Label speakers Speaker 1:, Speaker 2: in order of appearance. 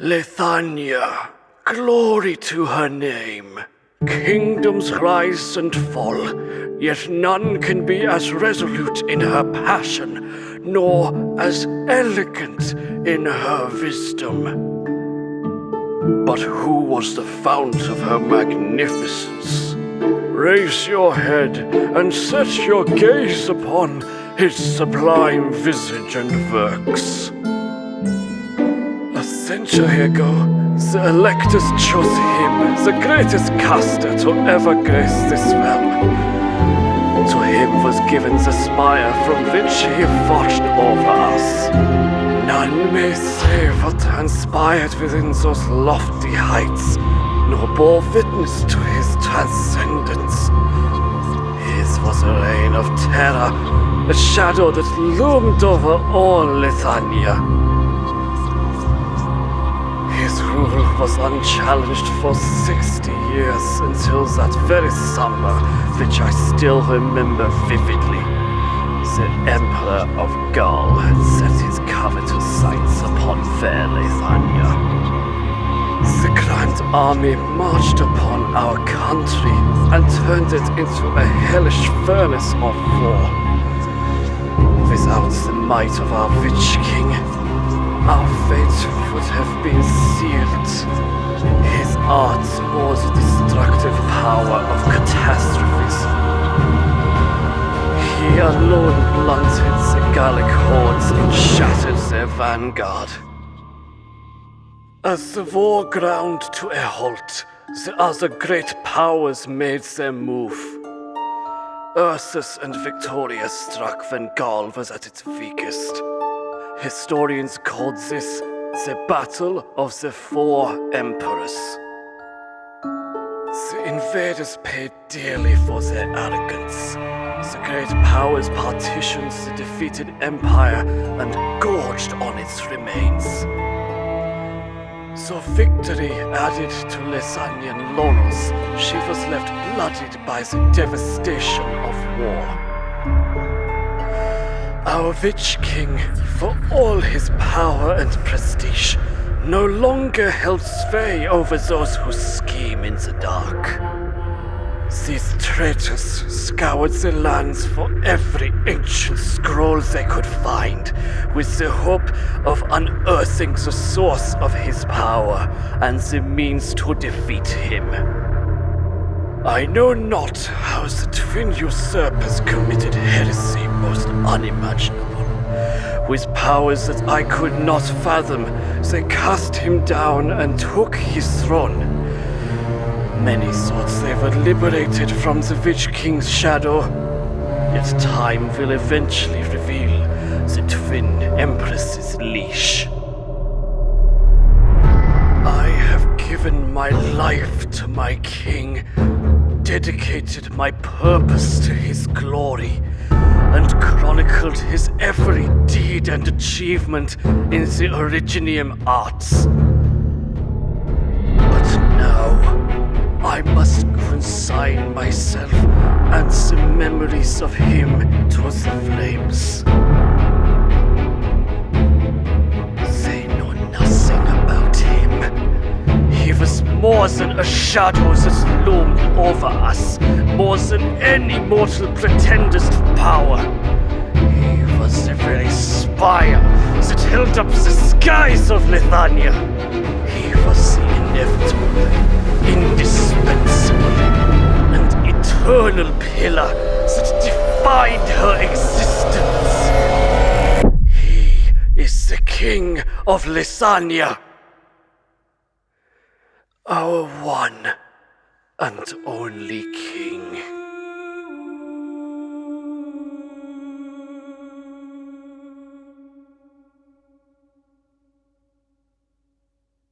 Speaker 1: Leithania, glory to her name. Kingdoms rise and fall, yet none can be as resolute in her passion, nor as elegant in her wisdom. But who was the fount of her magnificence? Raise your head and set your gaze upon his sublime visage and works. A century ago, the electors chose him, the greatest caster to ever grace this realm. To him was given the spire from which he watched over us. None may say what transpired within those lofty heights, nor bore witness to his transcendence. His was a reign of terror, a shadow that loomed over all Leithania. His rule was unchallenged for 60 years until that very summer, which I still remember vividly. The Emperor of Gaul had set his covetous sights upon fair Leithania. The Grand Army marched upon our country and turned it into a hellish furnace of war. Without the might of our Witch King, our fate would have been sealed. His arts bore the destructive power of catastrophes. He alone blunted the Gallic hordes and shattered their vanguard. As the war ground to a halt, the other great powers made their move. Ursus and Victoria struck when Gaul was at its weakest. Historians called this the Battle of the Four Emperors. The invaders paid dearly for their arrogance. The great powers partitioned the defeated empire and gorged on its remains. So victory added to Leithanian laurels, she was left bloodied by the devastation of war. Our Witch King, for all his power and prestige, no longer held sway over those who scheme in the dark. These traitors scoured the lands for every ancient scroll they could find, with the hope of unearthing the source of his power and the means to defeat him. I know not how the twin usurpers committed heresy most unimaginable. With powers that I could not fathom, they cast him down and took his throne. Many thought they were liberated from the Witch King's shadow, yet time will eventually reveal the twin empress's leash. I have given my life to my king, dedicated my purpose to his glory, and chronicled his every deed and achievement in the Originium arts. But now, I must consign myself and the memories of him to the flames. They know nothing about him. He was more than a shadow that loomed over us, more than any mortal pretenders to power. He was the very spire that held up the skies of Leithania. He was the inevitable, indispensable, and eternal pillar that defined her existence. He is the King of Leithania. Our one and only King.